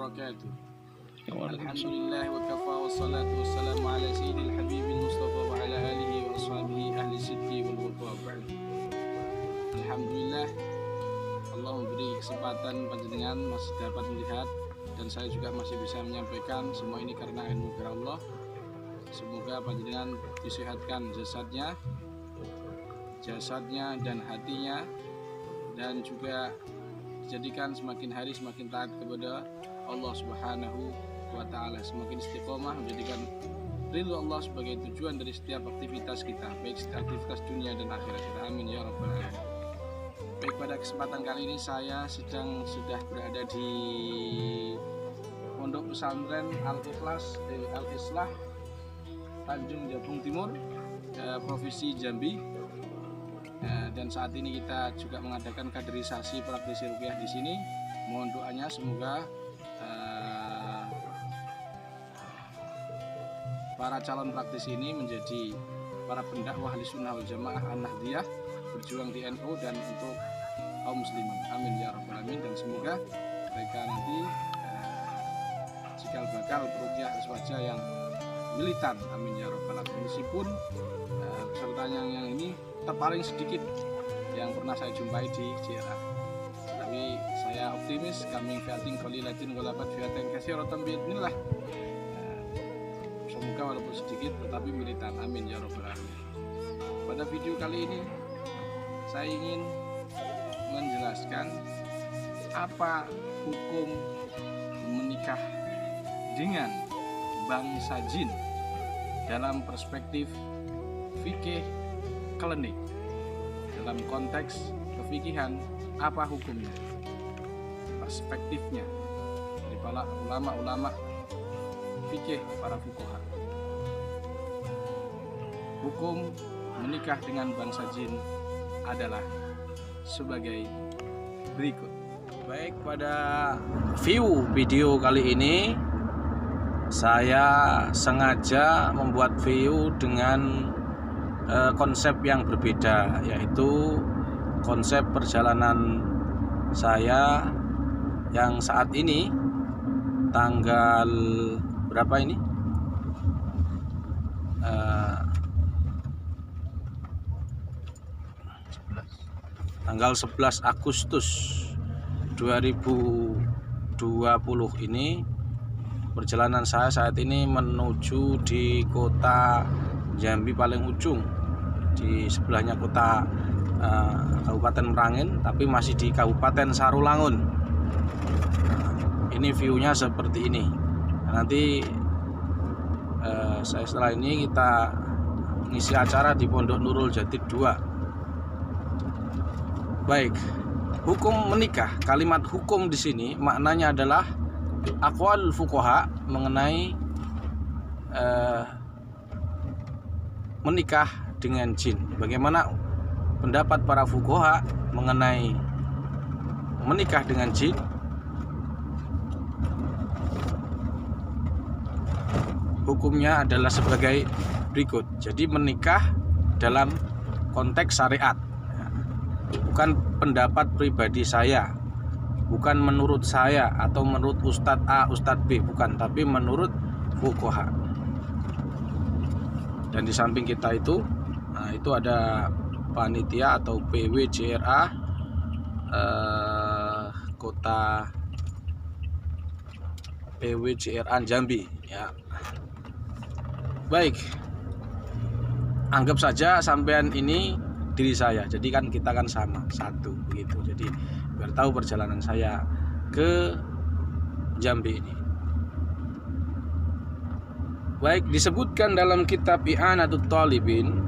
wabarakatuh. Alhamdulillah wa kafa wa salatu wa salamu ala sayyidil habibil mustafa wa ala alihi wa ashabihi ahli sidqi wal wafa. Alhamdulillah, Allah memberi kesempatan panjenengan masih dapat melihat, dan saya juga masih bisa menyampaikan semua ini karena anugerah Allah. Semoga panjenengan disehatkan jasadnya dan hatinya, dan juga dijadikan semakin hari semakin taat kepada Allah Subhanahu wa Ta'ala, semakin istiqomah, menjadikan ridho Allah sebagai tujuan dari setiap aktivitas kita, baik aktivitas dunia dan akhirat kita. Amin ya rabbal alamin. Baik, pada kesempatan kali ini saya sudah berada di Pondok Pesantren Al-Islah Tanjung Jabung Timur, Provinsi Jambi. Dan saat ini kita juga mengadakan kaderisasi praktisi ruqyah di sini. Mohon doanya semoga para calon praktisi ini menjadi para pendakwah ahli sunnah wal jamaah an-nahdiyah, berjuang di NU dan untuk kaum muslimin. Amin ya rabbal alamin. Dan semoga mereka nanti cikal bakal peruqyah aswaja yang militan. Amin ya rabbal alamin. Meskipun pesertanya yang ini terpaling sedikit yang pernah saya jumpai di JRA, tapi saya optimis kami fiatin qalilatin walabat fiatin katsiratan biidznillah. Semoga walaupun sedikit tetapi militan. Amin ya rabbal alamin. Pada video kali ini saya ingin menjelaskan apa hukum menikah dengan bangsa jin dalam perspektif fikih klinik. Dalam konteks kefikihan, apa hukumnya, perspektifnya dari para ulama-ulama fikih, para fuqaha. Hukum menikah dengan bangsa jin adalah sebagai berikut. Baik, pada view video kali ini saya sengaja membuat view dengan konsep yang berbeda, yaitu konsep perjalanan saya yang saat ini tanggal berapa ini? Tanggal 11 Agustus 2020 ini. Perjalanan saya saat ini menuju di kota Jambi paling ujung, di sebelahnya kota Kabupaten Merangin, tapi masih di Kabupaten Sarulangun. Ini view-nya seperti ini. Nanti setelah ini kita ngisi acara di Pondok Nurul Jatid 2. Baik, hukum menikah. Kalimat hukum di sini maknanya adalah aqwal fuqaha mengenai menikah dengan jin. Bagaimana pendapat para fuqaha mengenai menikah dengan jin? Hukumnya adalah sebagai berikut. Jadi menikah dalam konteks syariat, bukan pendapat pribadi saya, bukan menurut saya atau menurut Ustadz A, Ustadz B, bukan, tapi menurut fuqaha. Dan di samping kita itu, itu ada panitia atau PW JRA kota PW JRA Jambi, ya. Baik, anggap saja sampean ini diri saya, jadi kan kita kan sama, satu begitu. Jadi biar tahu perjalanan saya ke Jambi ini. Baik, disebutkan dalam kitab I'anatut Talibin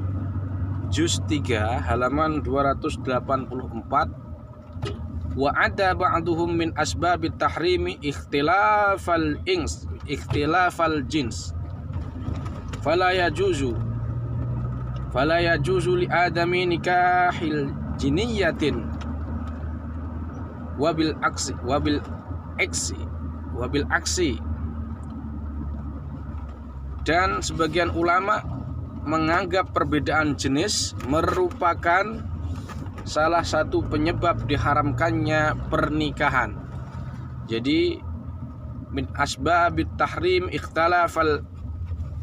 juz 3 halaman 284, wa ada ba'duhum min asbabit tahrimi ikhtilafal jins fala yajuzu li adami nikahil jiniyatin wabil aksi. Dan sebagian ulama menganggap perbedaan jenis merupakan salah satu penyebab diharamkannya pernikahan. Jadi min asbabit tahrim ikhtalafal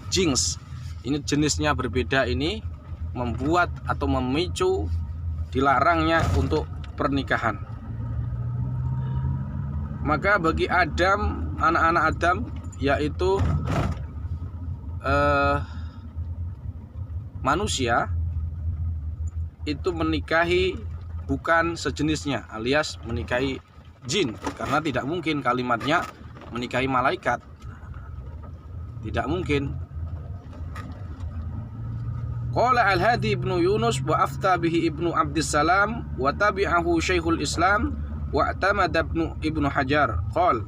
jins. Ini jenisnya berbeda, ini membuat atau memicu dilarangnya untuk pernikahan. Maka bagi Adam, anak-anak Adam, yaitu manusia, itu menikahi bukan sejenisnya, alias menikahi jin, karena tidak mungkin kalimatnya menikahi malaikat, tidak mungkin. Qala Al-Hadi ibnu Yunus wa afta bihi ibnu Abdissalam wa tabi'ahu Syekhul Islam wa atamada ibnu Hajar. Qala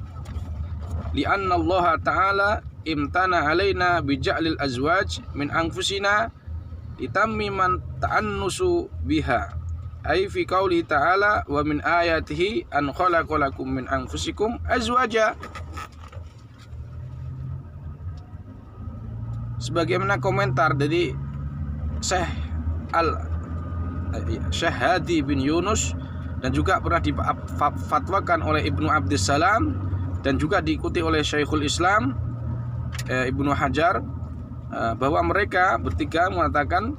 li'anna Allah Ta'ala imtana alaina bija'lil azwaj min anfusina litammi man ta'annusu biha, ay fi qauli ta'ala wa min ayatihi an khalaqalakum min anfusikum azwaja. Sebagaimana komentar dari Syekh Hadi bin Yunus, dan juga pernah difatwakan oleh Ibnu Abdissalam dan juga diikuti oleh Syekhul Islam Ibnu Hajar, bahwa mereka bertiga mengatakan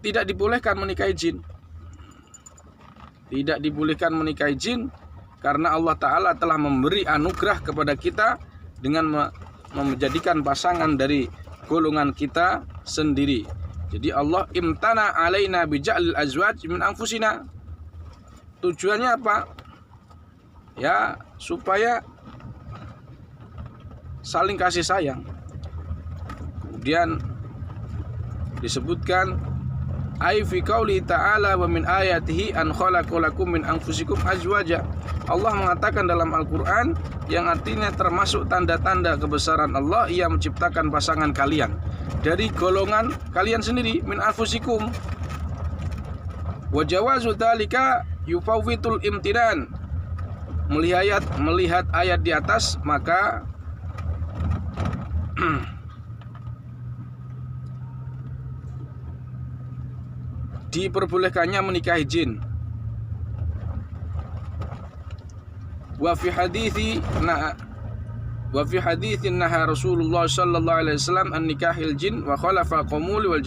tidak dibolehkan menikahi jin. Tidak dibolehkan menikahi jin karena Allah Ta'ala telah memberi anugerah kepada kita dengan menjadikan pasangan dari golongan kita sendiri. Jadi Allah imtana alaina bija'lil azwaj min anfusina. Tujuannya apa? Ya, supaya saling kasih sayang. Kemudian disebutkan ay fi qauli ta'ala wa min ayatihi an khalaqalakum min anfusikum azwaja. Allah mengatakan dalam Al-Qur'an, yang artinya termasuk tanda-tanda kebesaran Allah, Ia menciptakan pasangan kalian dari golongan kalian sendiri, min anfusikum. Wa jawazu dzalika yufawwitul imtinan. Melihat ayat di atas, maka diperbolehkannya menikahi jin. Wa fi haditsin naha Rasulullah sallallahu alaihi wasallam an nikahil jin wa khalafa qamul wal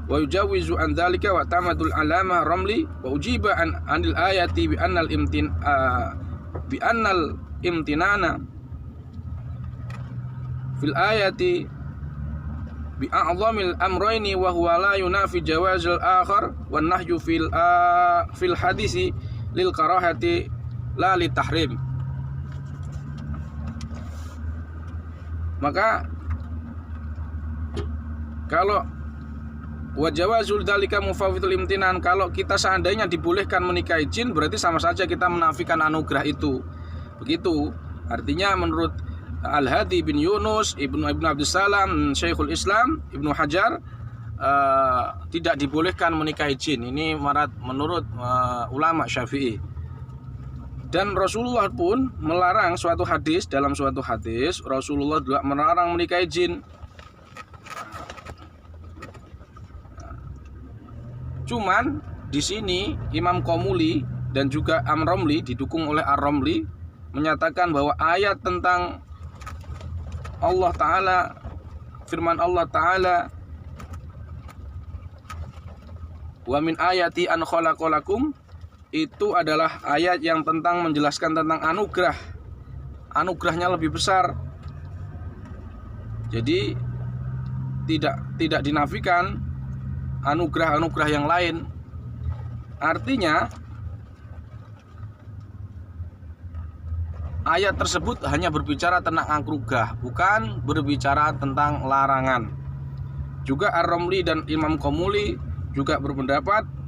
wa yujawizu an dzalika wa tamadul alama ramli wa ujiba anil ayati bi annal imtinana fil ayati bi a'zamil amrayni wa huwa la yunafi jawazal akhar wan nahyu fil hadisi lil karahati la li tahrim. Maka kalau wajawazul dalika mufawwitul imtinan, kalau kita seandainya dibolehkan menikahi jin, berarti sama saja kita menafikan anugerah itu. Begitu. Artinya menurut Al-Hadi bin Yunus, Ibnu Abdissalam, Syekhul Islam, Ibnu Hajar, tidak dibolehkan menikahi jin. Ini menurut ulama Syafi'i. Dan Rasulullah pun melarang dalam suatu hadis Rasulullah juga melarang menikahi jin. Cuman di sini Imam Qomuli dan juga Ar-Ramli, didukung oleh Ar-Ramli, menyatakan bahwa ayat tentang Allah Ta'ala, firman Allah Ta'ala, wa min ayati an khalaqalakum, itu adalah ayat yang tentang menjelaskan tentang anugerah. Anugerahnya lebih besar. Jadi tidak dinafikan anugerah-anugerah yang lain. Artinya ayat tersebut hanya berbicara tentang anugerah, bukan berbicara tentang larangan. Juga Ar-Ramli dan Imam Qomuli juga berpendapat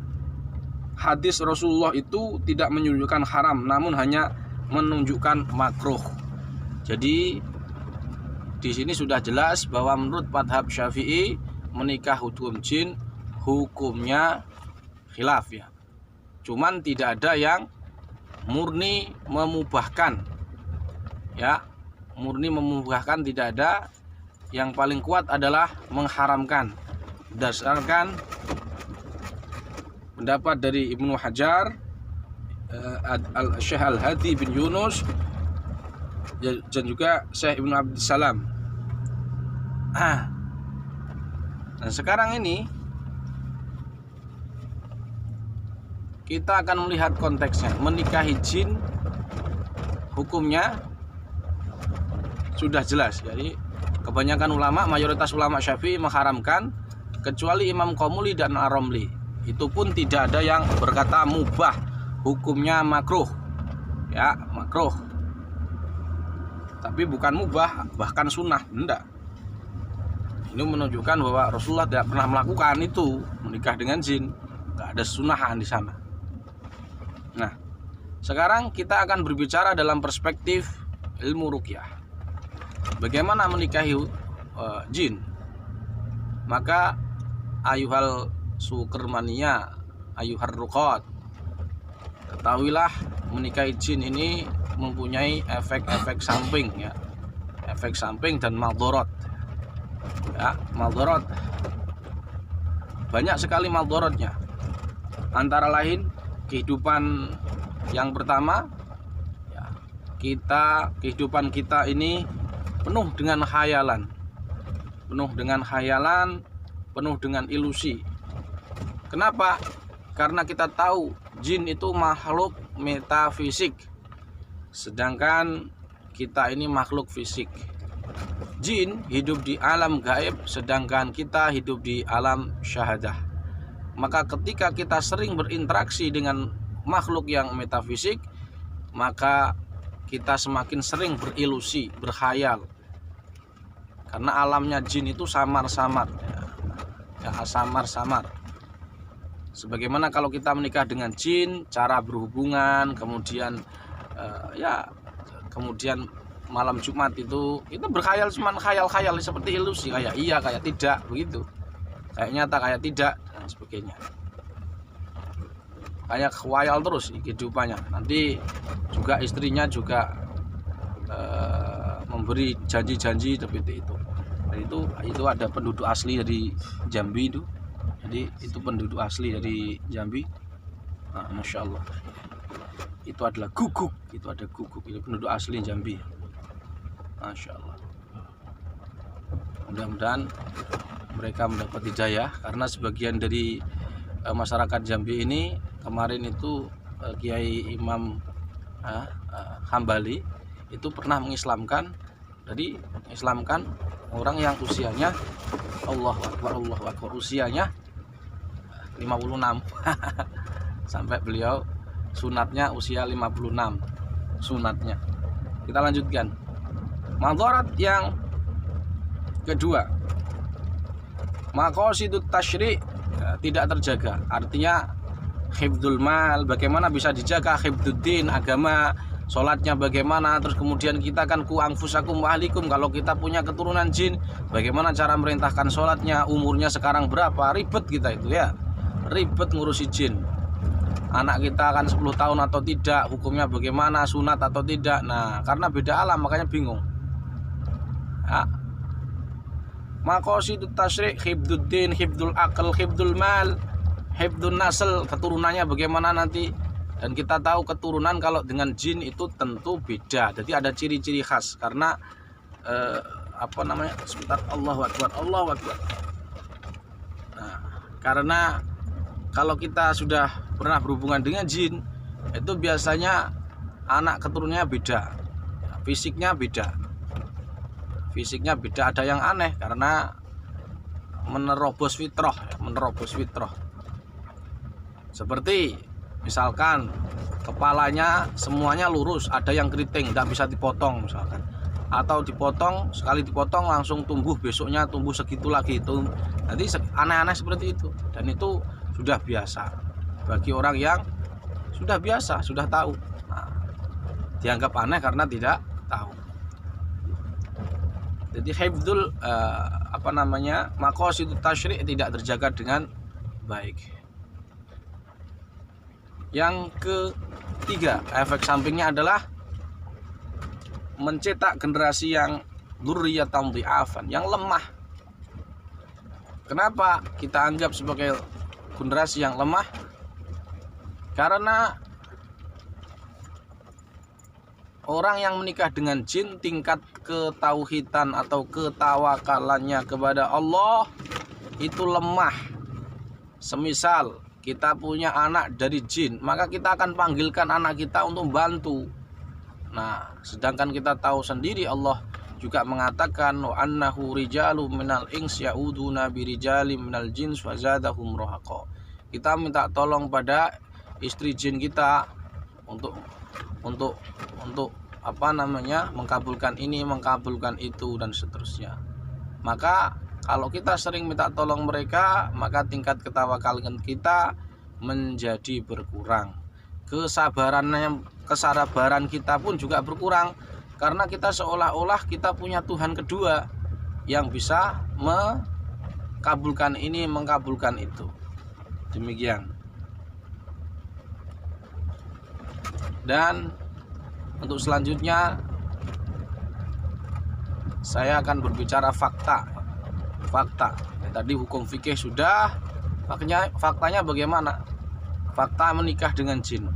hadis Rasulullah itu tidak menunjukkan haram, namun hanya menunjukkan makruh. Jadi di sini sudah jelas bahwa menurut madhab Syafi'i, menikah hukum jin hukumnya khilaf ya. Cuman tidak ada yang murni memubahkan. Ya, murni memubahkan tidak ada. Yang paling kuat adalah mengharamkan. Berdasarkan pendapat dari Ibnu Hajar, Syekh Al-Hadi bin Yunus dan juga Syekh Ibnu Abdissalam. Nah sekarang ini kita akan melihat konteksnya. Menikahi jin hukumnya sudah jelas. Jadi kebanyakan ulama, mayoritas ulama Syafi'i mengharamkan, kecuali Imam Qomuli dan Ar-Romli. Itu pun tidak ada yang berkata mubah, hukumnya makruh. Ya, makruh. Tapi bukan mubah, bahkan sunnah, enggak. Ini menunjukkan bahwa Rasulullah tidak pernah melakukan itu, menikah dengan jin. Enggak ada sunnahan di sana. Nah, sekarang kita akan berbicara dalam perspektif ilmu ruqyah. Bagaimana menikahi jin? Maka ayuhal sukermania, ayuhar ruqat, ketahuilah menikahi jin ini mempunyai efek-efek samping, ya, efek samping dan maldorot. Ya, maldorot banyak sekali maldorotnya. Antara lain kehidupan yang pertama, ya, kehidupan kita ini penuh dengan khayalan, penuh dengan ilusi. Kenapa? Karena kita tahu jin itu makhluk metafisik, sedangkan kita ini makhluk fisik. Jin hidup di alam gaib, sedangkan kita hidup di alam syahadah. Maka ketika kita sering berinteraksi dengan makhluk yang metafisik, maka kita semakin sering berilusi, berkhayal. Karena alamnya jin itu samar-samar, ya, samar-samar. Sebagaimana kalau kita menikah dengan jin, cara berhubungan, kemudian kemudian malam Jumat itu berkhayal, cuman khayal-khayal seperti ilusi, kayak iya, kayak tidak, begitu. Kayak nyata, kayak tidak, dan sebagainya. Kayak khayal terus kehidupannya. Nanti juga istrinya juga memberi janji-janji seperti itu. Dan itu ada penduduk asli dari Jambi itu. Jadi itu penduduk asli dari Jambi. Nah, Masya Allah. Itu adalah guguk. Itu ada guguk. Itu penduduk asli Jambi. Masya Allah. Mudah-mudahan mereka mendapat hidayah, karena sebagian dari masyarakat Jambi ini kemarin itu Kiai Imam Hambali itu pernah mengislamkan, jadi mengislamkan orang yang usianya Allahu Akbar, usianya 56 sampai beliau sunatnya usia 56 sunatnya. Kita lanjutkan. Madharat yang kedua, maqasidut tasyri' tidak terjaga. Artinya hifdzul mal, bagaimana bisa dijaga hifdzuddin, agama, sholatnya bagaimana, terus kemudian kita kan ku anfusakum wa ahlikum, kalau kita punya keturunan jin, bagaimana cara merintahkan sholatnya, umurnya sekarang berapa, ribet kita itu ya, ribet ngurusi jin. Anak kita kan 10 tahun atau tidak, hukumnya bagaimana, sunat atau tidak. Nah, karena beda alam makanya bingung. Ya. Maqasidut tasyri' hifdzuddin, hifdzul aql, hifdzul mal, hifdzun nasl, keturunannya bagaimana nanti. Dan kita tahu keturunan kalau dengan jin itu tentu beda. Jadi ada ciri-ciri khas, karena sebentar, Allahu Akbar. Nah, karena kalau kita sudah pernah berhubungan dengan jin, itu biasanya anak keturunannya beda, fisiknya beda. Ada yang aneh karena menerobos fitrah. Seperti misalkan kepalanya semuanya lurus, ada yang keriting, tidak bisa dipotong misalkan, atau dipotong, sekali dipotong langsung tumbuh, besoknya tumbuh segitu lagi, itu nanti aneh-aneh seperti itu. Dan itu sudah biasa bagi orang yang sudah biasa, sudah tahu. Nah, dianggap aneh karena tidak tahu. Jadi hifdzul maqasidut tasyri' tidak terjaga dengan baik. Yang ketiga, efek sampingnya adalah mencetak generasi yang dzurriyyatan dhi'afan, yang lemah. Kenapa kita anggap sebagai generasi yang lemah? Karena orang yang menikah dengan jin tingkat ketauhidan atau ketawakalannya kepada Allah itu lemah. Semisal kita punya anak dari jin, maka kita akan panggilkan anak kita untuk bantu. Nah, sedangkan kita tahu sendiri Allah juga mengatakan wa annahu rijalu minal ins yauduna birijalim minal jins fazadahum rohaqa. Kita minta tolong pada istri jin kita untuk mengkabulkan ini, mengkabulkan itu dan seterusnya. Maka kalau kita sering minta tolong mereka, maka tingkat ketawakalan kita menjadi berkurang. Kesabaran kita pun juga berkurang, karena kita seolah-olah kita punya Tuhan kedua yang bisa mengkabulkan ini, mengkabulkan itu. Demikian. Dan untuk selanjutnya saya akan berbicara fakta. Tadi hukum fikih sudah, faktanya bagaimana? Fakta menikah dengan jin.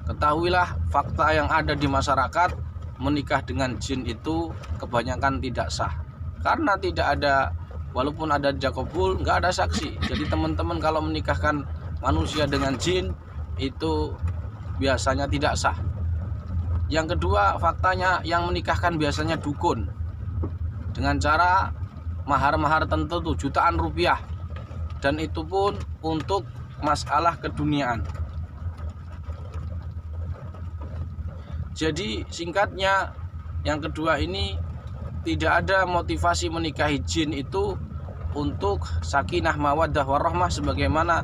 Ketahuilah fakta yang ada di masyarakat, menikah dengan jin itu kebanyakan tidak sah. Karena tidak ada, walaupun ada jakobul, nggak ada saksi. Jadi teman-teman kalau menikahkan manusia dengan jin itu biasanya tidak sah. Yang kedua, faktanya yang menikahkan biasanya dukun dengan cara mahar-mahar tertentu jutaan rupiah, dan itu pun untuk masalah keduniaan. Jadi singkatnya, yang kedua ini tidak ada motivasi menikahi jin itu untuk sakinah mawaddah warahmah sebagaimana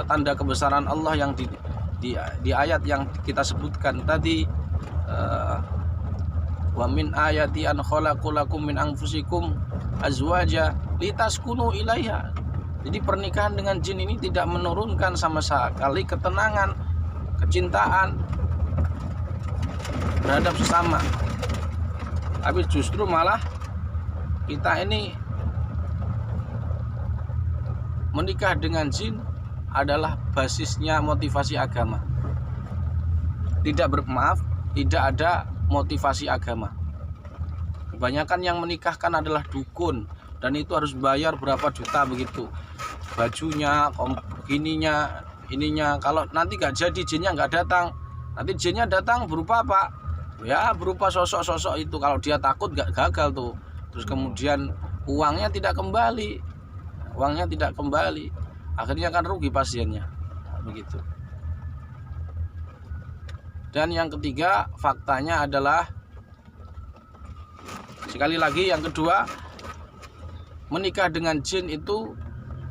tanda kebesaran Allah yang di ayat yang kita sebutkan tadi, wa min ayati an khalaqalakum min anfusikum azwaja litaskunu ilaiha. Jadi pernikahan dengan jin ini tidak menurunkan sama sekali ketenangan, kecintaan terhadap sesama, tapi justru malah kita ini menikah dengan jin adalah basisnya motivasi agama. Tidak ada motivasi agama. Kebanyakan yang menikahkan adalah dukun, dan itu harus bayar berapa juta begitu, bajunya, ininya. Kalau nanti nggak jadi, jinnya nggak datang, nanti jinnya datang berupa apa? Ya berupa sosok-sosok itu. Kalau dia takut nggak gagal tuh. Terus kemudian uangnya tidak kembali, akhirnya kan rugi pasiennya. Nah, begitu. Dan yang ketiga, faktanya adalah, sekali lagi yang kedua, menikah dengan jin itu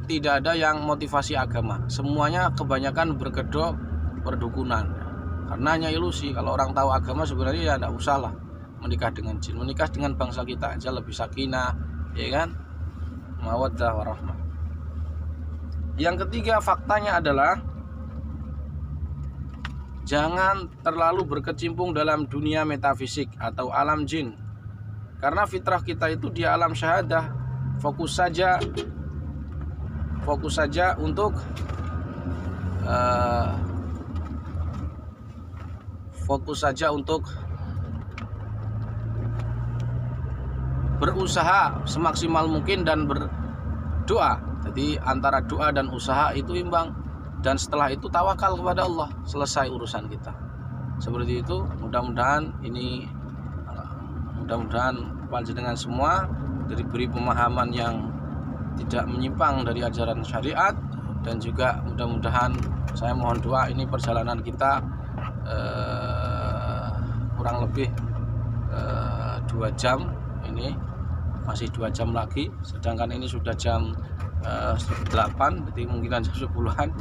tidak ada yang motivasi agama. Semuanya kebanyakan berkedok perdukunan. Karena hanya ilusi. Kalau orang tahu agama sebenarnya ya tidak usah lah menikah dengan jin. Menikah dengan bangsa kita aja lebih sakinah, ya kan? Mawaddah warahmah. Yang ketiga, faktanya adalah jangan terlalu berkecimpung dalam dunia metafisik atau alam jin. Karena fitrah kita itu di alam syahadah. Fokus saja untuk berusaha semaksimal mungkin dan berdoa. Jadi antara doa dan usaha itu imbang. Dan setelah itu tawakal kepada Allah, selesai urusan kita. Seperti itu. Mudah-mudahan panjenengan semua diberi pemahaman yang tidak menyimpang dari ajaran syariat, dan juga mudah-mudahan, saya mohon doa, ini perjalanan kita kurang lebih 2 jam, ini masih 2 jam lagi, sedangkan ini sudah jam 8, jadi mungkin jam 10-an.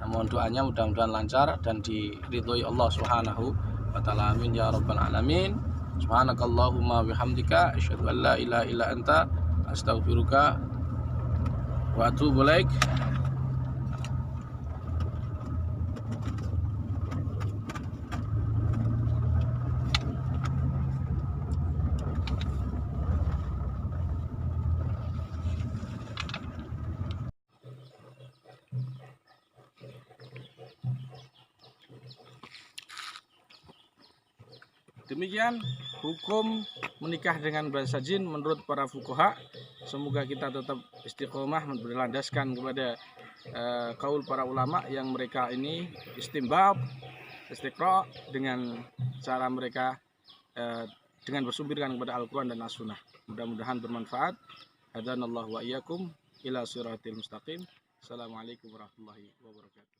Mohon doanya mudah-mudahan lancar dan diridhoi Allah Subhanahu wa taala. Amin ya rabbal alamin. Subhanakallahumma bihamdika asyhadu an la ilaha illa anta astaghfiruka wa atubu ilaik. Demikian hukum menikah dengan bahasa jin menurut para fuqaha. Semoga kita tetap istiqomah berlandaskan kepada kaul para ulama yang mereka ini istimbab, istiqra dengan cara mereka dengan bersumpirkan kepada Al-Quran dan As-Sunnah. Mudah-mudahan bermanfaat. Hadanallahu wa iyyakum ila siratil mustaqim. Assalamualaikum warahmatullahi wabarakatuh.